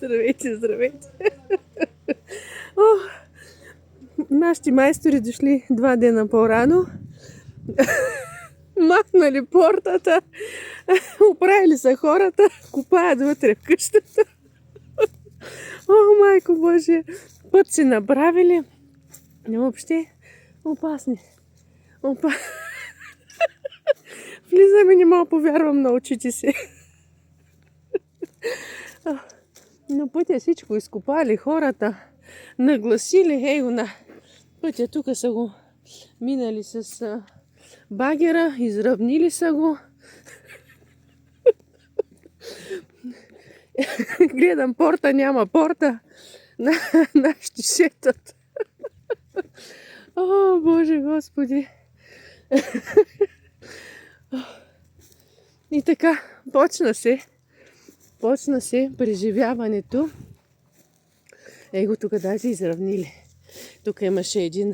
Здравейте, здравейте. О, нашите майстори дошли 2 дена по-рано. Махнали портата, оправили са хората, копаят вътре в къщата. О, майко Боже, път си направили. Въобще опасни. Влизам и не мога повярвам на очите си. На пътя всичко изкопали хората, нагласили, ей го на пътя, тук са го минали с багера, изравнили са го. Гледам порта, няма порта, нашите шетат. О, Боже Господи! И така, почна се преживяването. Его тук даже изравнили. Тук имаше един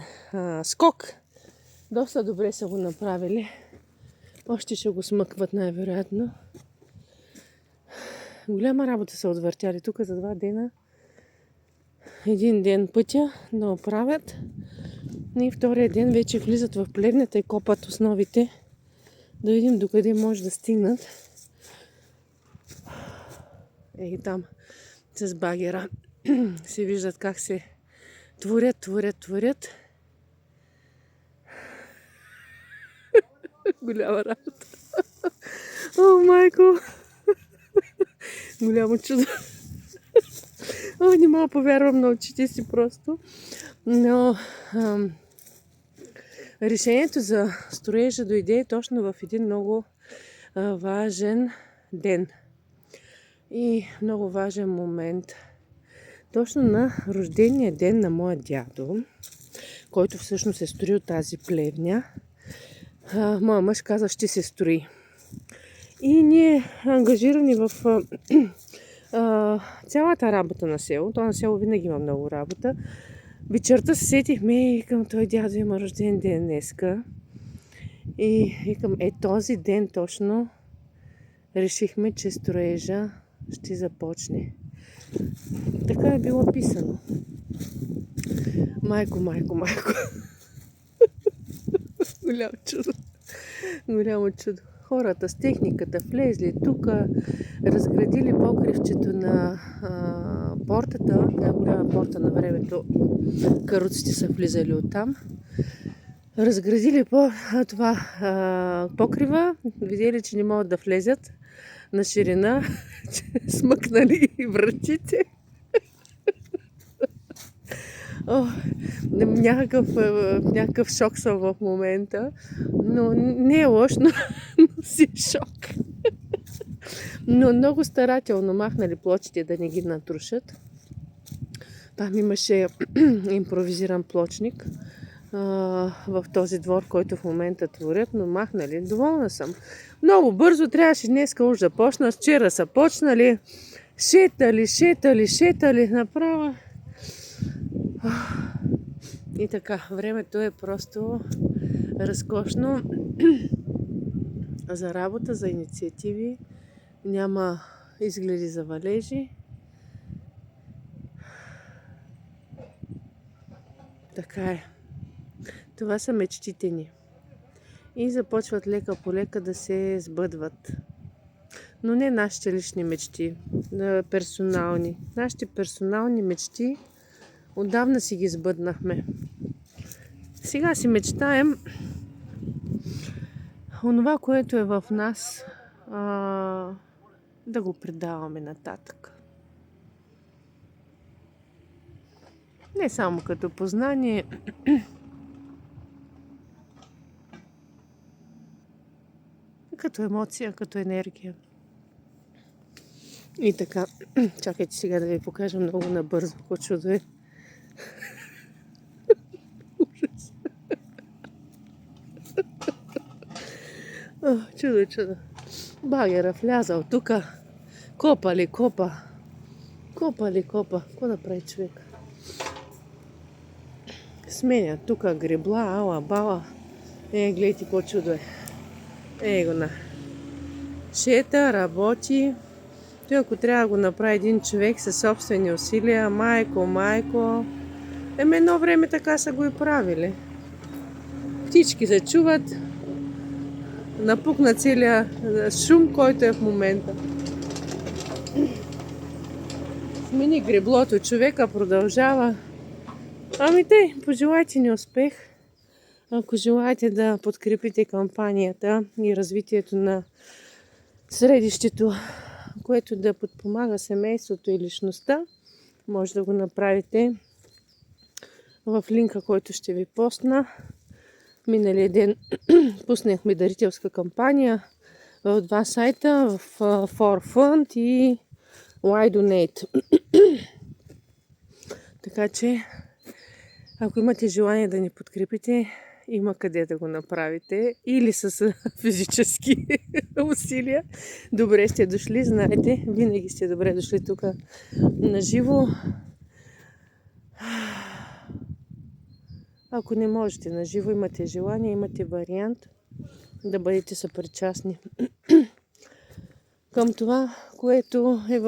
скок. Доста добре са го направили. Още ще го смъкват най-вероятно. Голяма работа са отвъртяли тук за 2 дена. 1 ден пътя да оправят. И втория ден вече влизат в плевнята и копат основите. Да видим докъде може да стигнат. И там с багера се виждат как се творят. Голяма работа. О, майко! Голямо чудо. О, не мога повярвам на очите си просто. Но решението за строежа дойде точно в един много важен ден. И много важен момент. Точно на рождения ден на моя дядо, който всъщност е строил тази плевня, моя мъж каза, ще се строи. И ние ангажирани в цялата работа на село. То на село винаги има много работа. Вечерта се сетихме и към той дядо има рожден ден днеска. И към този ден точно решихме, че строежа ще започне. Така е било писано. Майко. Голямо чудо. Хората с техниката влезли тук, разградили покривчето на портата. Тя голяма порта на времето. Каруците са влизали оттам. Разградили това покрива. Видели, че не могат да влезят на ширина. Смъкнали и вратите. Някакъв шок съм в момента, но не е лош, но си шок. Но много старателно махнали плочите да не ги натрушат. Там имаше импровизиран плочник в този двор, който в момента творят, но махнали. Доволна съм. Много бързо трябваше днеска уж да почна. Вчера са почнали. Шетали направо. И така, времето е просто разкошно за работа, за инициативи. Няма изгледи за валежи. Така е. Това са мечтите ни. И започват лека по лека да се сбъдват. Но не нашите лични мечти, персонални. Нашите персонални мечти отдавна си ги сбъднахме. Сега си мечтаем онова, което е в нас, да го предаваме нататък. Не само като познание, като емоция, като енергия. И така, чакайте сега да ви покажа много набързо, какво чудо е. Чудо. Багера влязал тука. Копа. Какво да прави човек? Сменя тука гребла, ала, бала. Гледайте какво чудо е. Го на. Шета, работи. Той ако трябва да го направи един човек със собствени усилия, майко, едно време така са го и правили. Птички се чуват, напукна целия шум, който е в момента. Смени греблото, човека продължава. Ами те, пожелайте ни успех. Ако желаете да подкрепите кампанията и развитието на средището, което да подпомага семейството и личността, може да го направите в линка, който ще ви постна. Миналия ден пуснахме дарителска кампания в два сайта, в ForFund и YDonate. Така че, ако имате желание да ни подкрепите, има къде да го направите. Или с физически усилия. Добре сте дошли, знаете, винаги сте добре дошли тук на живо. Ако не можете на живо, имате желание, имате вариант да бъдете съпричастни към това, което е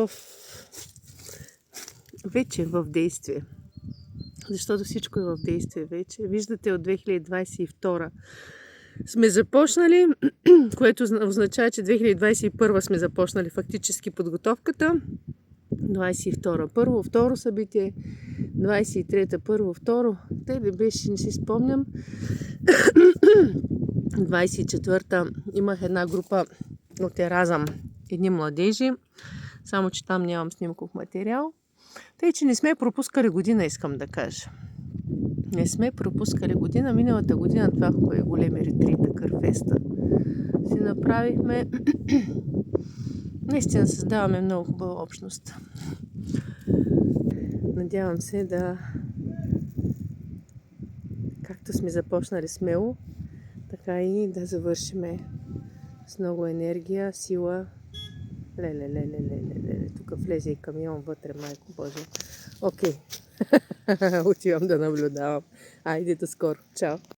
вече в действие. Защото всичко е в действие вече. Виждате, от 2022 сме започнали, което означава, че 2021 сме започнали фактически подготовката. 22 първо, второ събитие, 23-та първо, второ. Те ли беше, не си спомням. 24-та имах една група от Еразъм, едни младежи, само че там нямам снимков материал. Тъй, че не сме пропускали година, искам да кажа. Не сме пропускали година. Миналата година това големи ретрита, Кърфеста си направихме. Наистина създаваме много хубава общност. Надявам се да, както сме започнали смело, така и да завършиме с много енергия, сила. Леле. Тук влезе и камион вътре, майко Боже. Окей. Отивам да наблюдавам. Айде до скоро. Чао.